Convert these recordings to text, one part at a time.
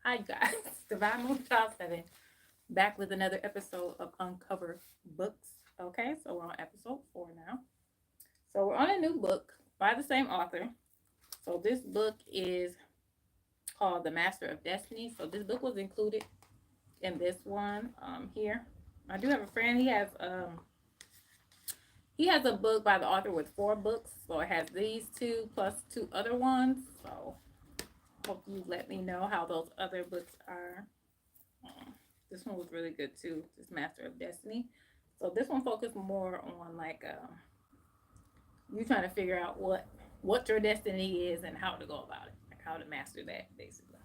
Hi guys, Divine Moonchild7 back with another episode of Uncover Books. Okay, so we're on episode 4 now. So we're on a new book by the same author. So this book is called The Master of Destiny. So this book was included in this one here. I do have a friend. He has a book by the author with 4 books. So it has these two plus 2 other ones. So hope you let me know how those other books are. This one was really good too. This Master of Destiny. So this one focused more on like you trying to figure out what your destiny is and how to go about it, like how to master that basically.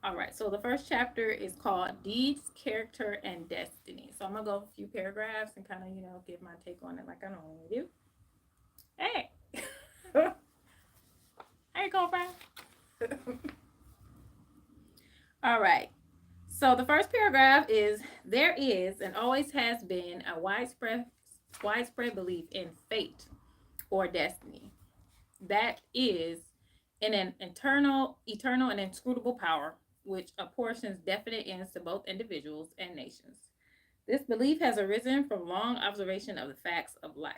All right. So the first chapter is called Deeds, Character, and Destiny. So I'm gonna go a few paragraphs and kind of give my take on it like I normally do. Hey, hey, girlfriend. All right. So the first paragraph is there is and always has been a widespread belief in fate or destiny. That is in an eternal and inscrutable power which apportions definite ends to both individuals and nations. This belief has arisen from long observation of the facts of life.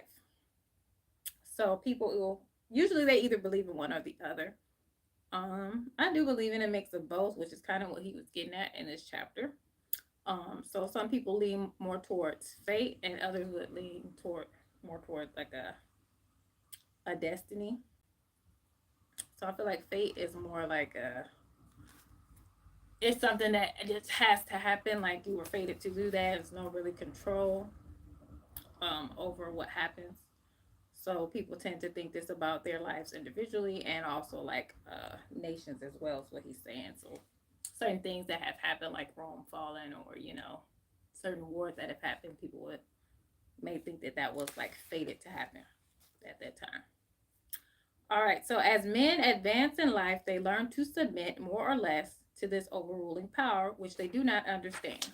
So people will usually they either believe in one or the other. I do believe in a mix of both, which is kind of what he was getting at in this chapter. So some people lean more towards fate, and others would lean toward like a destiny. So I feel like fate is more like it's something that just has to happen. Like you were fated to do that. There's no really control over what happens. So people tend to think this about their lives individually and also like nations as well. Is what he's saying. So certain things that have happened, like Rome falling, or certain wars that have happened, people may think that that was like fated to happen at that time. All right. So as men advance in life, they learn to submit more or less to this overruling power, which they do not understand,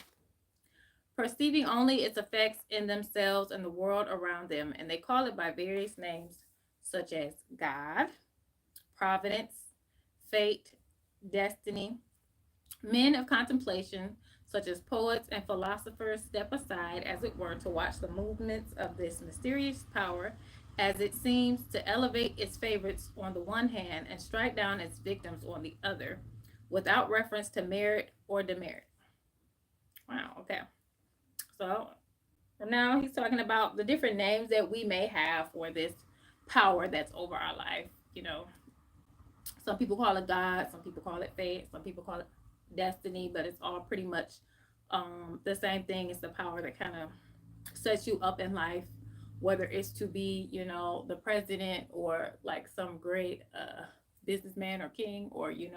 perceiving only its effects in themselves and the world around them, and they call it by various names such as God, providence, fate, destiny. Men of contemplation, such as poets and philosophers, step aside, as it were, to watch the movements of this mysterious power as it seems to elevate its favorites on the one hand and strike down its victims on the other, without reference to merit or demerit. Wow, okay. So now he's talking about the different names that we may have for this power that's over our life. Some people call it God, some people call it fate, some people call it destiny, but it's all pretty much the same thing. It's the power that kind of sets you up in life, whether it's to be, the president or like some great businessman or king, or, you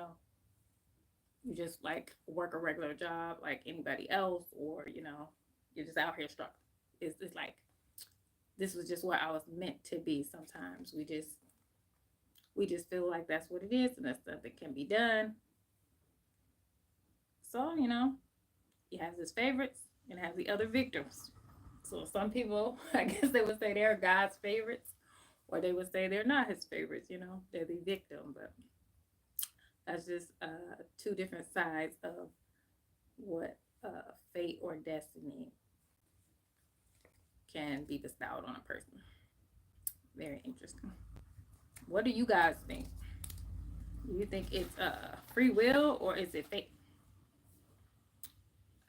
just like work a regular job like anybody else, or, you're just out here struggling. It's like this was just what I was meant to be. Sometimes we just feel like that's what it is and that's stuff that can be done. So, he has his favorites and has the other victims. So some people, I guess they would say they're God's favorites, or they would say they're not his favorites, they're the victim. But that's just 2 different sides of what fate or destiny can be bestowed on a person. Very interesting. What do you guys think? Do you think it's free will or is it fate?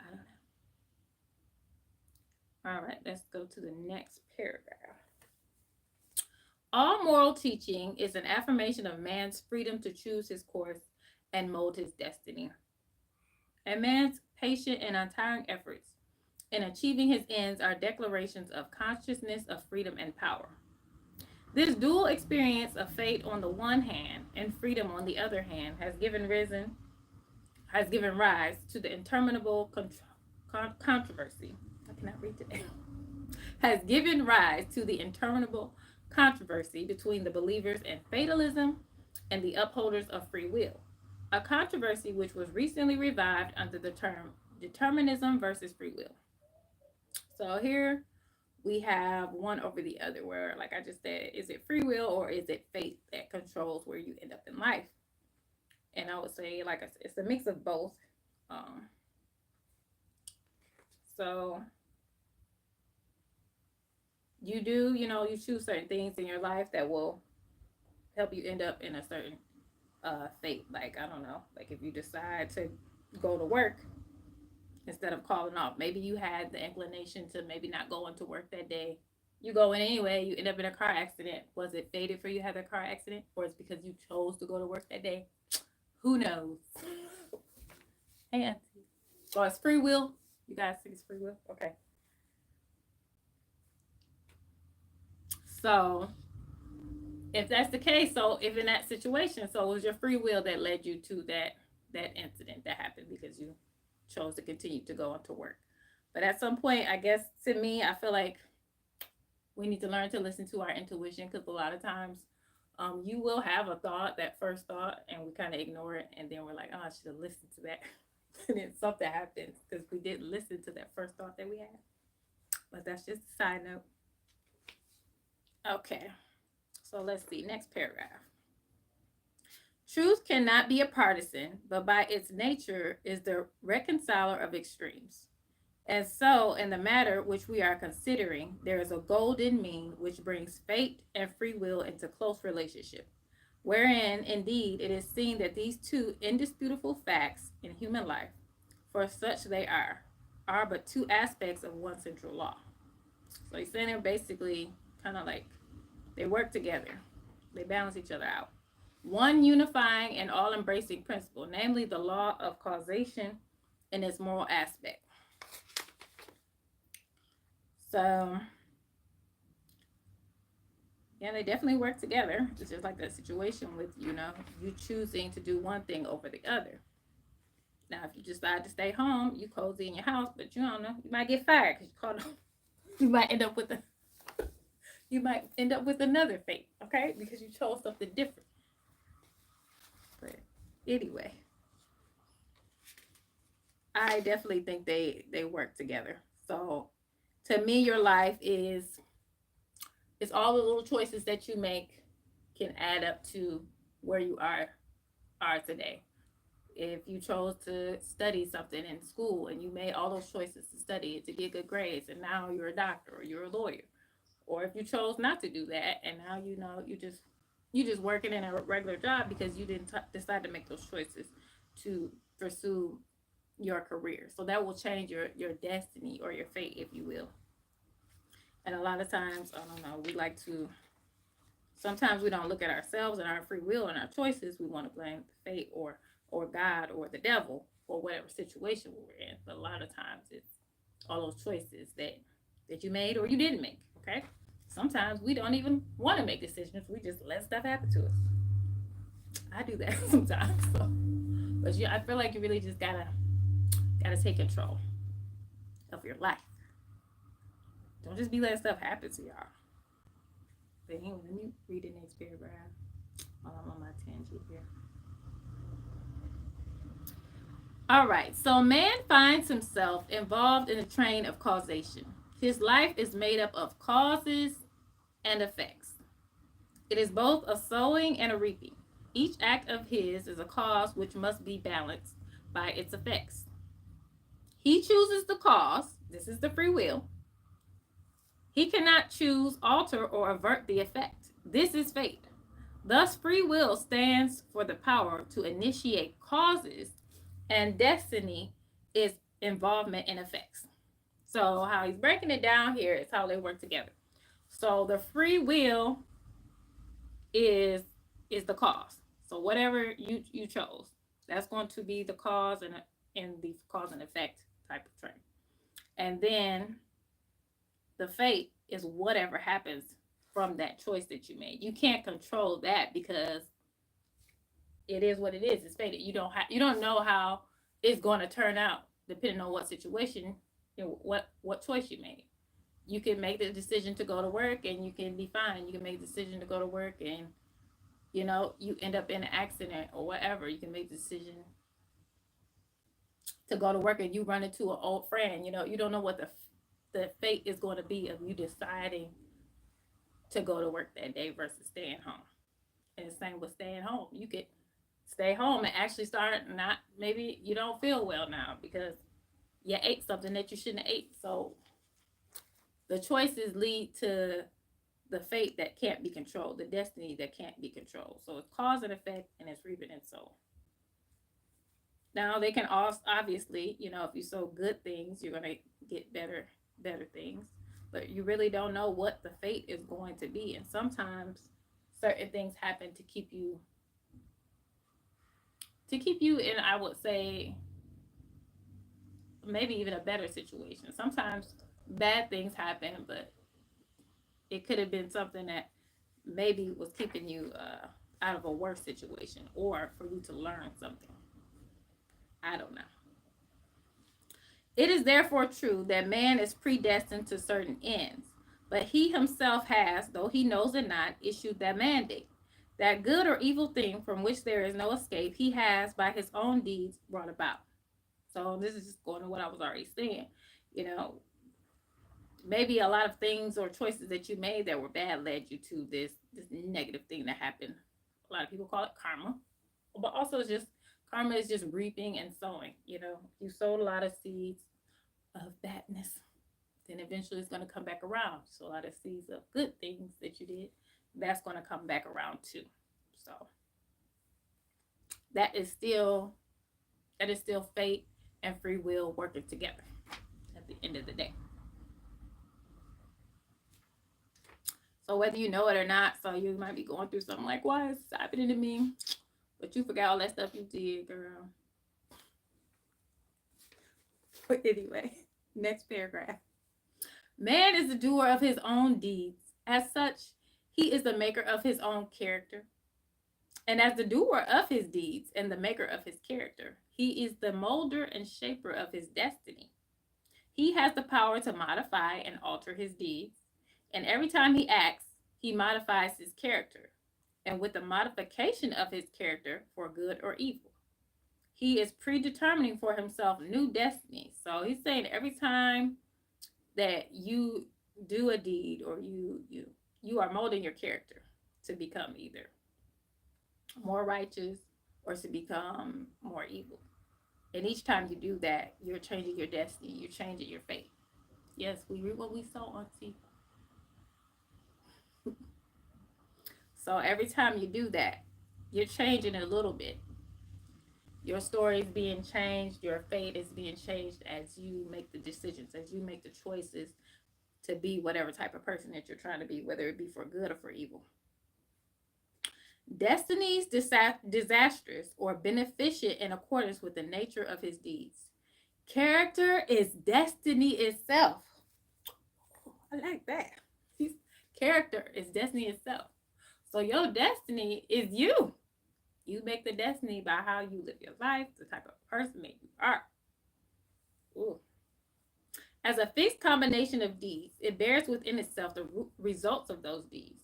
I don't know. All right, let's go to the next paragraph. All moral teaching is an affirmation of man's freedom to choose his course and mold his destiny. And man's patient and untiring efforts in achieving his ends are declarations of consciousness of freedom and power. This dual experience of fate on the one hand and freedom on the other hand has given rise to the interminable controversy. I cannot read today. Has given rise to the interminable controversy between the believers in fatalism and the upholders of free will. A controversy which was recently revived under the term determinism versus free will. So here we have one over the other, where, like I just said, is it free will or is it fate that controls where you end up in life? And I would say, like I said, it's a mix of both. Um, so you do, you choose certain things in your life that will help you end up in a certain fate. Like, I don't know, like if you decide to go to work instead of calling off, maybe you had the inclination to maybe not go into work that day. You go in anyway, you end up in a car accident. Was it fated for you to have a car accident, or it's because you chose to go to work that day? Who knows? Hey, Auntie. So it's free will. You guys think it's free will? Okay. So if that's the case, so if in that situation, so it was your free will that led you to that incident that happened because you chose to continue to go into work. But at some point, I guess to me, I feel like we need to learn to listen to our intuition, because a lot of times you will have a thought, that first thought, and we kind of ignore it, and then we're like, oh, I should have listened to that. And then something happens because we didn't listen to that first thought that we had. But that's just a side note. Okay, so let's see, next paragraph. Truth cannot be a partisan, but by its nature is the reconciler of extremes. And so, in the matter which we are considering, there is a golden mean which brings fate and free will into close relationship, wherein, indeed, it is seen that these two indisputable facts in human life, for such they are but two aspects of one central law. So he's saying they're basically kind of like they work together, they balance each other out. One unifying and all embracing principle, namely the law of causation in its moral aspect. So, yeah, they definitely work together. It's just like that situation with, you choosing to do one thing over the other. Now, if you decide to stay home, you cozy in your house, but you don't know, you might get fired because you called home. You might end up with another fate, okay? Because you chose something different. But anyway, I definitely think they work together. So to me, your life is it's all the little choices that you make can add up to where you are today. If you chose to study something in school and you made all those choices to study it to get good grades, and now you're a doctor or you're a lawyer, or if you chose not to do that and now you just working in a regular job because you didn't decide to make those choices to pursue your career. So that will change your destiny or your fate, if you will. And a lot of times, I don't know, we like to sometimes we don't look at ourselves and our free will and our choices. We want to blame fate or God or the devil or whatever situation we're in. But a lot of times it's all those choices that you made or you didn't make. Okay. Sometimes we don't even want to make decisions. We just let stuff happen to us. I do that sometimes. So, but I feel like you really just gotta take control of your life. Don't just be letting stuff happen to y'all. But anyway, let me read the next paragraph while I'm on my tangent here. All right, so man finds himself involved in a train of causation. His life is made up of causes and effects. It is both a sowing and a reaping. Each act of his is a cause which must be balanced by its effects. He chooses the cause, this is the free will. He cannot choose, alter, or avert the effect. This is fate. Thus, free will stands for the power to initiate causes, and destiny is involvement in effects. So, how he's breaking it down here is how they work together. So, the free will is the cause. So, whatever you chose, that's going to be the cause and in the cause and effect type of train. And then the fate is whatever happens from that choice that you made. You can't control that because it is what it is. It's fated. You don't know how it's going to turn out depending on what situation, what choice you made. You can make the decision to go to work and you can be fine. You can make the decision to go to work and you end up in an accident or whatever. You can make the decision to go to work and you run into an old friend. You don't know what the fate is going to be of you deciding to go to work that day versus staying home. And the same with staying home. You could stay home and actually start not, maybe you don't feel well now because you ate something that you shouldn't have ate. So the choices lead to the fate that can't be controlled, the destiny that can't be controlled. So it's cause and effect, and it's reaping and sow. Now they can also, obviously, if you sow good things, you're gonna get better things. But you really don't know what the fate is going to be. And sometimes certain things happen to keep you in, I would say, maybe even a better situation. Sometimes bad things happen, but it could have been something that maybe was keeping you out of a worse situation, or for you to learn something. I don't know. It is therefore true that man is predestined to certain ends, but he himself has, though he knows it not, issued that mandate. That good or evil thing from which there is no escape, he has by his own deeds brought about. So this is just going to what I was already saying. You know, maybe a lot of things or choices that you made that were bad led you to this negative thing that happened. A lot of people call it karma, but also it's just karma is just reaping and sowing. You sowed a lot of seeds of badness, then eventually it's going to come back around. So a lot of seeds of good things that you did, that's going to come back around too. So that is still fate and free will working together at the end of the day. So whether you know it or not, so you might be going through something like, why is this happening to me? But you forgot all that stuff you did, girl. But anyway, next paragraph. Man is the doer of his own deeds. As such, he is the maker of his own character. And as the doer of his deeds and the maker of his character, he is the molder and shaper of his destiny. He has the power to modify and alter his deeds. And every time he acts, he modifies his character. And with the modification of his character for good or evil, he is predetermining for himself new destinies. So he's saying every time that you do a deed, or you are molding your character to become either more righteous or to become more evil. And each time you do that, you're changing your destiny, you're changing your fate. Yes, we read what we saw, Auntie. So every time you do that, you're changing a little bit. Your story is being changed, your fate is being changed as you make the decisions, as you make the choices to be whatever type of person that you're trying to be, whether it be for good or for evil. Destinies disastrous or beneficent in accordance with the nature of his deeds. Character is destiny itself. I like that. Character is destiny itself. So your destiny is you. You make the destiny by how you live your life, the type of person that you are. Ooh. As a fixed combination of deeds, it bears within itself the results of those deeds.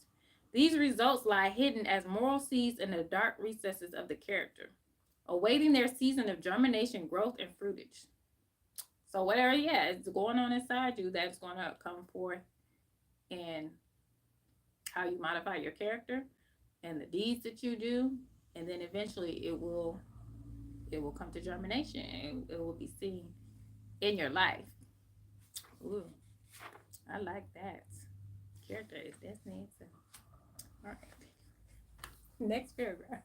These results lie hidden as moral seeds in the dark recesses of the character, awaiting their season of germination, growth, and fruitage. So whatever, is going on inside you, that's going to come forth in how you modify your character and the deeds that you do, and then eventually it will come to germination, and it will be seen in your life. Ooh, I like that. Character is destiny itself. All right. Next paragraph.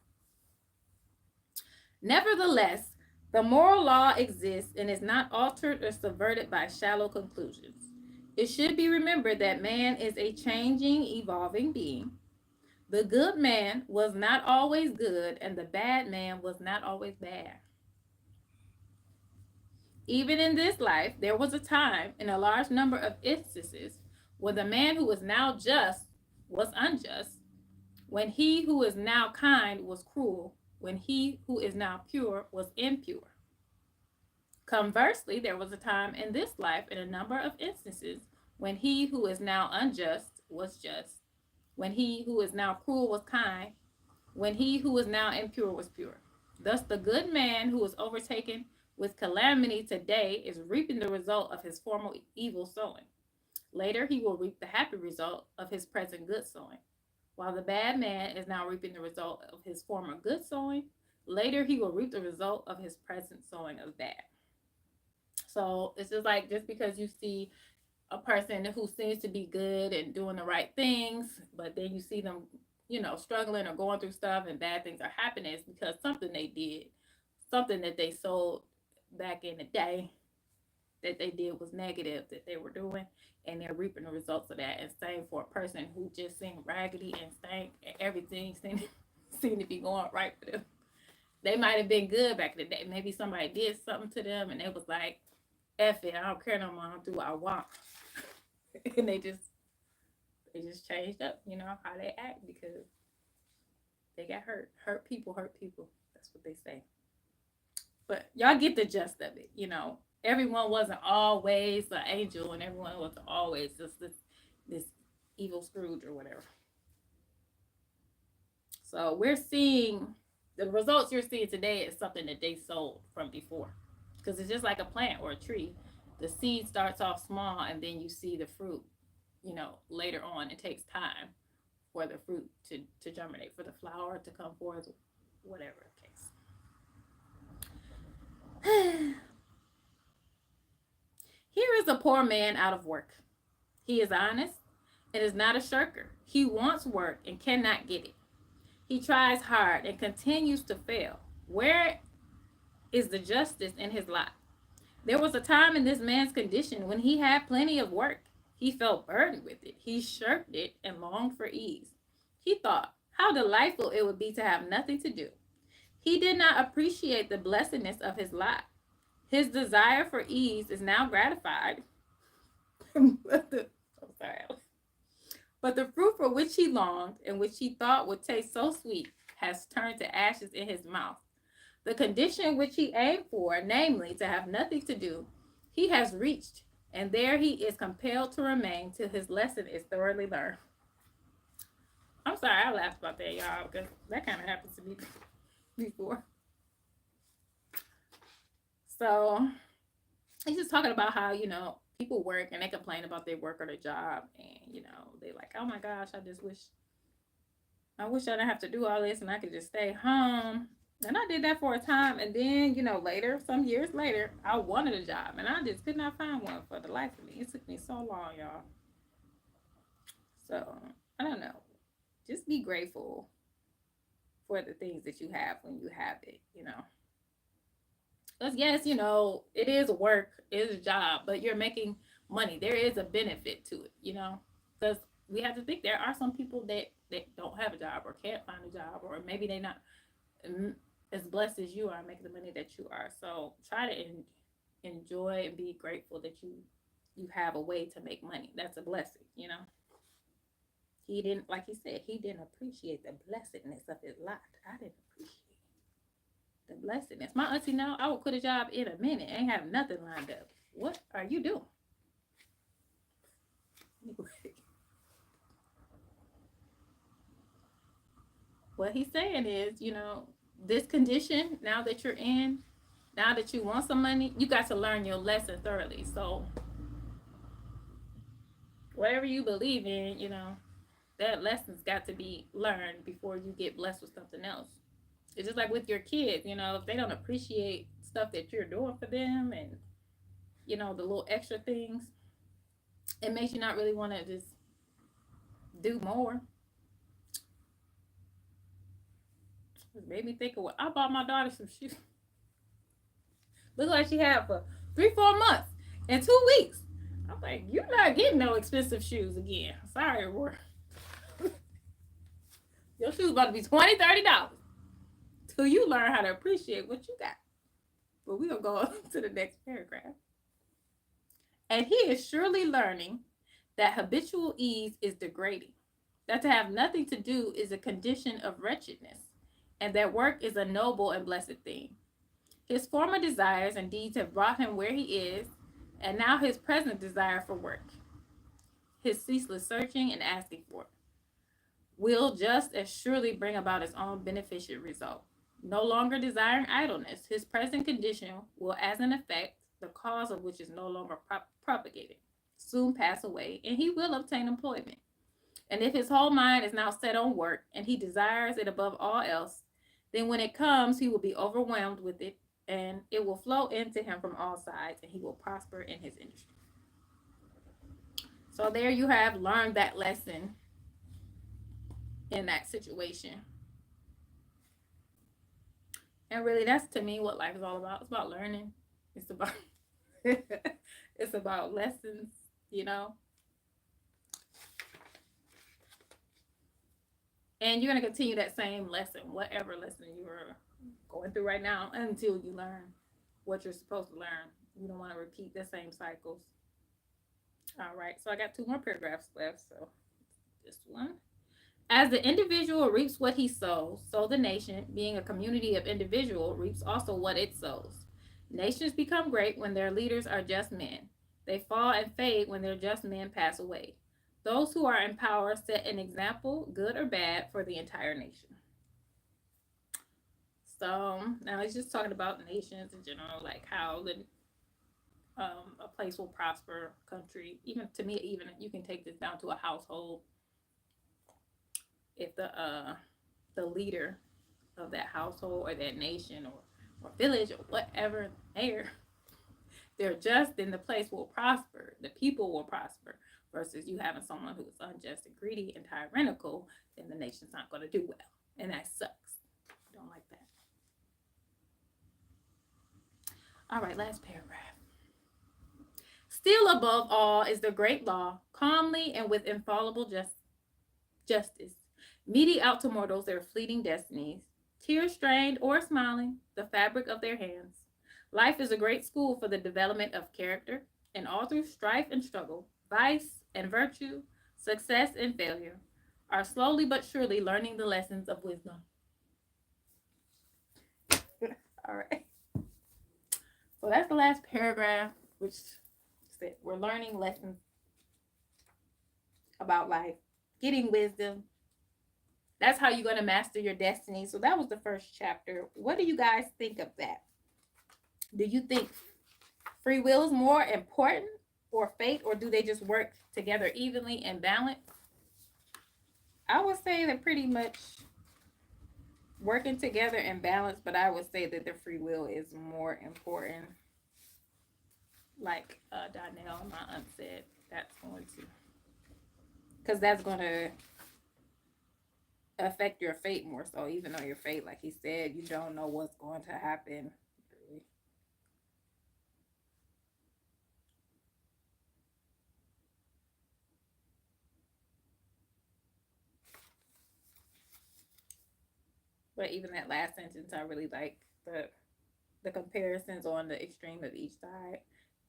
Nevertheless, the moral law exists and is not altered or subverted by shallow conclusions. It should be remembered that man is a changing, evolving being. The good man was not always good, and the bad man was not always bad. Even in this life, there was a time, in a large number of instances, when the man who was now just was unjust, when he who is now kind was cruel, when he who is now pure was impure. Conversely, there was a time in this life, in a number of instances, when he who is now unjust was just, when he who is now cruel was kind, when he who is now impure was pure. Thus, the good man who is overtaken with calamity today is reaping the result of his former evil sowing. Later, he will reap the happy result of his present good sowing. While the bad man is now reaping the result of his former good sowing, Later, he will reap the result of his present sowing of that. So it's just like, just because you see a person who seems to be good and doing the right things, but then you see them, struggling or going through stuff and bad things are happening, it's because something they did, something that they sold back in the day that they did was negative that they were doing, and they're reaping the results of that. And same for a person who just seemed raggedy and stank and everything seemed to be going right for them. They might have been good back in the day. Maybe somebody did something to them and it was like, F it, I don't care no more, I'll do what I want. And they just changed up, how they act, because they got hurt. Hurt people hurt people. That's what they say. But y'all get the gist of it. Everyone wasn't always an angel, and everyone wasn't always just this evil Scrooge or whatever. So we're seeing the results you're seeing today is something that they sold from before, because it's just like a plant or a tree. The seed starts off small, and then you see the fruit. Later on, it takes time for the fruit to germinate, for the flower to come forth, whatever the case. Here is a poor man out of work. He is honest and is not a shirker. He wants work and cannot get it. He tries hard and continues to fail. Where is the justice in his lot? There was a time in this man's condition when he had plenty of work. He felt burdened with it. He shirked it and longed for ease. He thought how delightful it would be to have nothing to do. He did not appreciate the blessedness of his lot. His desire for ease is now gratified. But the fruit for which he longed and which he thought would taste so sweet has turned to ashes in his mouth. The condition which he aimed for, namely to have nothing to do, he has reached, and there he is compelled to remain till his lesson is thoroughly learned. I'm sorry, I laughed about that, y'all, because that kind of happened to me before. So he's just talking about how, people work and they complain about their work or their job, and, they're like, oh my gosh, I wish I didn't have to do all this and I could just stay home. And I did that for a time, and then, later, some years later, I wanted a job, and I just could not find one for the life of me. It took me so long, y'all. So, I don't know. Just be grateful for the things that you have when you have it, Because, yes, it is work, it is a job, but you're making money. There is a benefit to it, Because we have to think there are some people that don't have a job or can't find a job, or maybe they're not as blessed as you are making the money that you are. So try to enjoy and be grateful that you have a way to make money. That's a blessing. He didn't, like he said, he didn't appreciate the blessedness of his lot. I didn't appreciate the blessedness. My auntie now, I would quit a job in a minute, ain't have nothing lined up. What are you doing? What he's saying is, this condition, now that you're in, now that you want some money, you got to learn your lesson thoroughly. So whatever you believe in, that lesson's got to be learned before you get blessed with something else. It's just like with your kids, if they don't appreciate stuff that you're doing for them, and the little extra things, it makes you not really want to just do more. It made me think of what I bought my daughter some shoes. Look like she had for 3-4 months and 2 weeks. I'm like, you're not getting no expensive shoes again. Sorry, Roy. Your shoes about to be $20-$30 till you learn how to appreciate what you got. But we're gonna go on to the next paragraph. And he is surely learning that habitual ease is degrading, that to have nothing to do is a condition of wretchedness, and that work is a noble and blessed thing. His former desires and deeds have brought him where he is, and now his present desire for work, his ceaseless searching and asking for it, will just as surely bring about its own beneficial result. No longer desiring idleness, his present condition will, as an effect, the cause of which is no longer propagated, soon pass away, and he will obtain employment. And if his whole mind is now set on work, and he desires it above all else, Then when it comes, he will be overwhelmed with it, and it will flow into him from all sides, and he will prosper in his industry. So there you have learned that lesson in that situation. And really, that's to me what life is all about. It's about learning. It's about it's about lessons, you know. And you're gonna continue that same lesson, whatever lesson you're going through right now, until you learn what you're supposed to learn. You don't want to repeat the same cycles. All right, so I got two more paragraphs left. So this one. As the individual reaps what he sows, so the nation, being a community of individuals, reaps also what it sows. Nations become great when their leaders are just men. They fall and fade when their just men pass away. Those who are in power set an example, good or bad, for the entire nation. So now he's just talking about nations in general, like how a place will prosper, country. Even to me, even you can take this down to a household. If the leader of that household or that nation or village or whatever they're just, then the place will prosper, the people will prosper, versus you having someone who is unjust and greedy and tyrannical, then the nation's not going to do well, and that sucks. I don't like that. All right, last paragraph. Still above all is the great law, calmly and with infallible justice, meting out to mortals their fleeting destinies, tear strained or smiling, the fabric of their hands. Life is a great school for the development of character, and all through strife and struggle, vice and virtue, success and failure, are slowly but surely learning the lessons of wisdom. All right. So that's the last paragraph, which said we're learning lessons about life, getting wisdom. That's how you're going to master your destiny. So that was the first chapter. What do you guys think of that? Do you think free will is more important or fate, or do they just work together evenly and balance? I would say they're pretty much working together and balance, but I would say that the free will is more important. Like Donnell, my aunt said, that's going to, because that's going to affect your fate more so, even though your fate, like he said, you don't know what's going to happen. But even that last sentence, I really like the comparisons on the extreme of each side.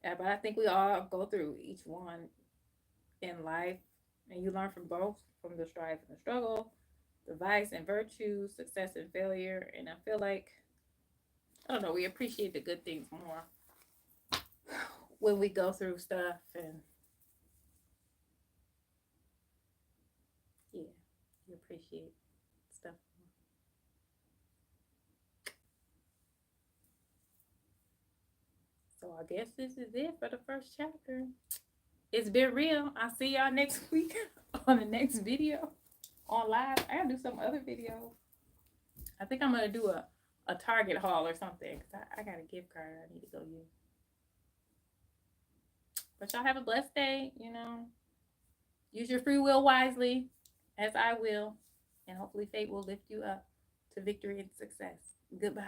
Yeah, but I think we all go through each one in life, and you learn from both, from the strife and the struggle, the vice and virtue, success and failure. And I feel like, I don't know, we appreciate the good things more when we go through stuff, and yeah, you appreciate stuff more. So I guess this is it for the first chapter. It's been real. I'll see y'all next week on the next video on live. I gotta do some other video. I think I'm gonna do a Target haul or something, because I got a gift card I need to go use. But y'all have a blessed day, you know. Use your free will wisely, as I will, and hopefully fate will lift you up to victory and success. Goodbye.